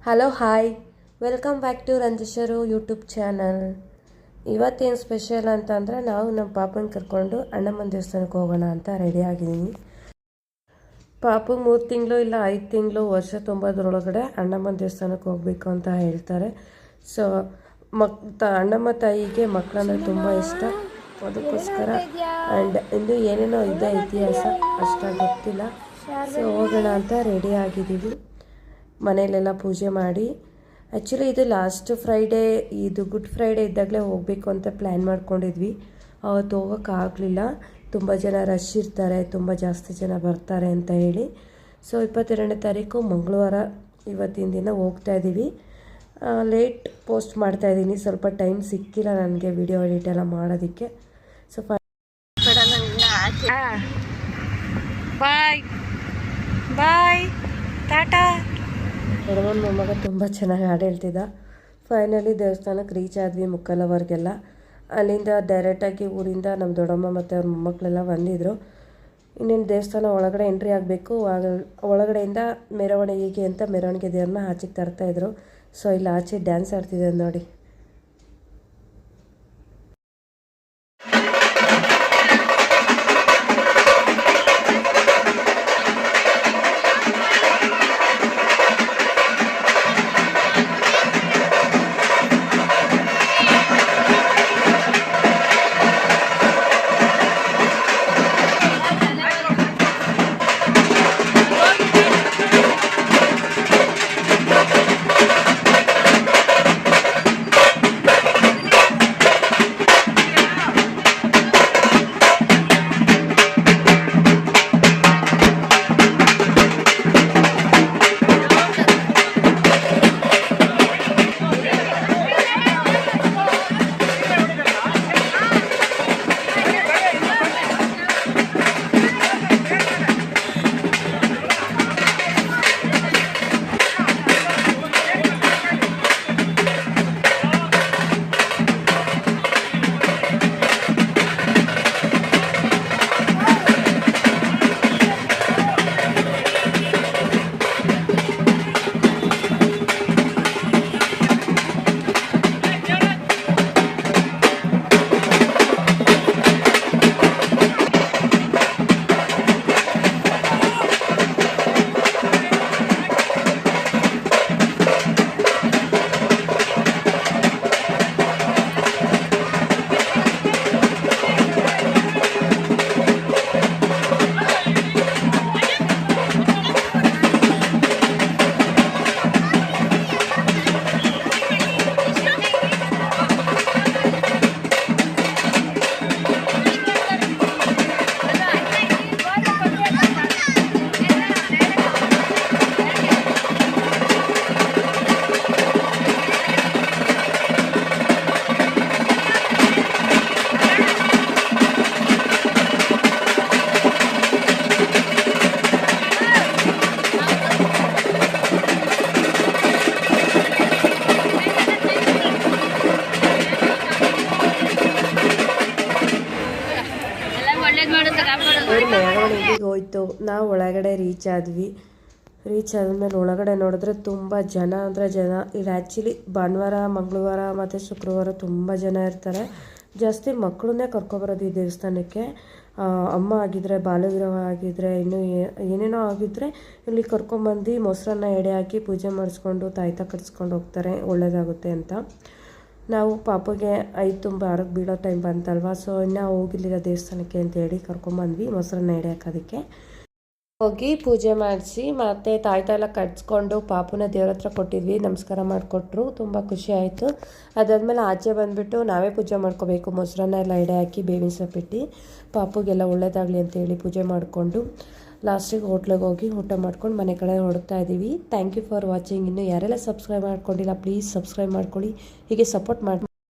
Hello hi, welcome back to ರಂಜಿಶರು YouTube channel. ಇವತ್ತೇನು special ಅಂತಂದರೆ ನಾವು ನಮ್ಮ ಪಾಪನ ಕರ್ಕೊಂಡು ಅಣ್ಣಮ್ಮನ ದೇವಸ್ಥಾನಕ್ಕೆ ಹೋಗೋಣ ಅಂತ ರೆಡಿ ಆಗಿದ್ದೀನಿ. ಪಾಪು 3 ತಿಂಗಳು ಇಲ್ಲ 5 ತಿಂಗಳು ವರ್ಷ ತುಂಬೋದ್ರೊಳಗಡೆ ಅಣ್ಣಮ್ಮನ ದೇವಸ್ಥಾನಕ್ಕೆ ಹೋಗಬೇಕು ಅಂತ ಹೇಳ್ತಾರೆ. ಸೊ ಅಣ್ಣಮ್ಮ ತಾಯಿಗೆ ಮಕ್ಕಳಂದ್ರೆ ತುಂಬ ಇಷ್ಟ, ಅದಕ್ಕೋಸ್ಕರ ಆ್ಯಂಡ್ ಇಂದು ಏನೇನೋ ಇದೆ ಇತಿಹಾಸ ಅಷ್ಟಾಗಿ ಗೊತ್ತಿಲ್ಲ. ಸೊ ಹೋಗೋಣ ಅಂತ ರೆಡಿ ಆಗಿದ್ದೀವಿ. ಮನೆಯಲ್ಲೆಲ್ಲ ಪೂಜೆ ಮಾಡಿ, ಆ್ಯಕ್ಚುಲಿ ಇದು ಲಾಸ್ಟ್ ಫ್ರೈಡೇ, ಇದು ಗುಡ್ ಫ್ರೈಡೇ ಇದ್ದಾಗಲೇ ಹೋಗಬೇಕು ಅಂತ ಪ್ಲ್ಯಾನ್ ಮಾಡ್ಕೊಂಡಿದ್ವಿ. ಅವತ್ತು ಹೋಗೋಕ್ಕಾಗಲಿಲ್ಲ, ತುಂಬ ಜನ ರಶ್ ಇರ್ತಾರೆ, ತುಂಬ ಜಾಸ್ತಿ ಜನ ಬರ್ತಾರೆ ಅಂತ ಹೇಳಿ. ಸೊ 22ನೇ ತಾರೀಕು ಮಂಗಳವಾರ ಇವತ್ತಿನ ದಿನ ಹೋಗ್ತಾ ಇದ್ದೀವಿ. ಲೇಟ್ ಪೋಸ್ಟ್ ಮಾಡ್ತಾಯಿದ್ದೀನಿ, ಸ್ವಲ್ಪ ಟೈಮ್ ಸಿಕ್ಕಿಲ್ಲ ನನಗೆ ವಿಡಿಯೋ ಎಡಿಟ್ ಎಲ್ಲ ಮಾಡೋದಕ್ಕೆ. ಸೊ ಬಾಯ್ ಬಾಯ್ ಟಾಟಾ. ದೊಡ್ಡಮ್ಮನ ಮೊಮ್ಮಗ ತುಂಬ ಚೆನ್ನಾಗಿ ಹಾಡು ಹೇಳ್ತಿದ್ದ. ಫೈನಲಿ ದೇವಸ್ಥಾನಕ್ಕೆ ರೀಚ್ ಆದ್ವಿ ಮುಕ್ಕಲವರೆಗೆಲ್ಲ. ಅಲ್ಲಿಂದ ಡೈರೆಕ್ಟಾಗಿ ಊರಿಂದ ನಮ್ಮ ದೊಡ್ಡಮ್ಮ ಮತ್ತು ಅವ್ರ ಮೊಮ್ಮಕ್ಕಳೆಲ್ಲ ಬಂದಿದ್ದರು. ಇನ್ನೇನು ದೇವಸ್ಥಾನ ಒಳಗಡೆ ಎಂಟ್ರಿ ಆಗಬೇಕು, ಒಳಗಡೆಯಿಂದ ಮೆರವಣಿಗೆಗೆ ಅಂತ ಮೆರವಣಿಗೆ ದೇವ್ರನ್ನ ಆಚೆಗೆ ತರ್ತಾಯಿದ್ರು. ಸೊ ಇಲ್ಲಿ ಆಚೆ ಡ್ಯಾನ್ಸ್ ಆಡ್ತಿದ್ದೆ ನೋಡಿ. ಮೆರವಣಿಗೆಗೆ ಹೋಯ್ತು. ನಾವು ಒಳಗಡೆ ರೀಚ್ ಆದಮೇಲೆ ಒಳಗಡೆ ನೋಡಿದ್ರೆ ತುಂಬ ಜನ ಅಂದರೆ ಜನ. ಇಲ್ಲಿ ಆ್ಯಕ್ಚುಲಿ ಭಾನುವಾರ, ಮಂಗಳವಾರ ಮತ್ತು ಶುಕ್ರವಾರ ತುಂಬ ಜನ ಇರ್ತಾರೆ. ಜಾಸ್ತಿ ಮಕ್ಕಳನ್ನೇ ಕರ್ಕೊಬರೋದು ಈ ದೇವಸ್ಥಾನಕ್ಕೆ. ಅಮ್ಮ ಆಗಿದ್ದರೆ, ಬಾಲವಿವಾಹ ಆಗಿದ್ದರೆ, ಇನ್ನೂ ಏನೇನೋ ಆಗಿದ್ದರೆ ಇಲ್ಲಿ ಕರ್ಕೊಂಬಂದು ಮೊಸರನ್ನ ಎಡೆ ಹಾಕಿ ಪೂಜೆ ಮಾಡಿಸ್ಕೊಂಡು ತಾಯ್ತ ಕಟ್ಸ್ಕೊಂಡು ಹೋಗ್ತಾರೆ, ಒಳ್ಳೆಯದಾಗುತ್ತೆ ಅಂತ. ನಾವು ಪಾಪಗೆ 5 ತುಂಬ 6ಕ್ಕೆ ಬೀಳೋ ಟೈಮ್ ಬಂತಲ್ವ, ಸೊ ಇನ್ನೂ ಹೋಗಿರ್ಲಿಲ್ಲ ದೇವಸ್ಥಾನಕ್ಕೆ ಅಂತೇಳಿ ಕರ್ಕೊಂಬಂದ್ವಿ ಮೊಸರನ್ನ ಎಡೆ ಹಾಕೋದಕ್ಕೆ. ಹೋಗಿ ಪೂಜೆ ಮಾಡಿಸಿ ಮತ್ತು ತಾಯ್ತ ಎಲ್ಲ ಕಟ್ಸ್ಕೊಂಡು ಪಾಪುನ ದೇವ್ರ ಹತ್ರ ಕೊಟ್ಟಿದ್ವಿ. ನಮಸ್ಕಾರ ಮಾಡಿಕೊಟ್ರು, ತುಂಬ ಖುಷಿ ಆಯಿತು. ಅದಾದಮೇಲೆ ಆಚೆ ಬಂದುಬಿಟ್ಟು ನಾವೇ ಪೂಜೆ ಮಾಡ್ಕೋಬೇಕು. ಮೊಸರನ್ನ ಎಲ್ಲ ಎಡೆ ಹಾಕಿ ಬೇವಿನ ಸೊಪ್ಪಿಟ್ಟು ಪಾಪುಗೆಲ್ಲ ಒಳ್ಳೇದಾಗಲಿ ಅಂತೇಳಿ ಪೂಜೆ ಮಾಡಿಕೊಂಡು ಲಾಸ್ಟಿಗೆ ಹೋಟ್ಲಿಗೆ ಹೋಗಿ ಊಟ ಮಾಡ್ಕೊಂಡು ಮನೆ ಕಡೆ ಹೊರಡ್ತಾ ಇದ್ದೀವಿ. Thank you for watching. ಇನ್ನೂ ಯಾರೆಲ್ಲ ಸಬ್ಸ್ಕ್ರೈಬ್ ಮಾಡ್ಕೊಂಡಿಲ್ಲ ಪ್ಲೀಸ್ ಸಬ್ಸ್ಕ್ರೈಬ್ ಮಾಡ್ಕೊಳ್ಳಿ, ಹೀಗೆ ಸಪೋರ್ಟ್ ಮಾಡಿ.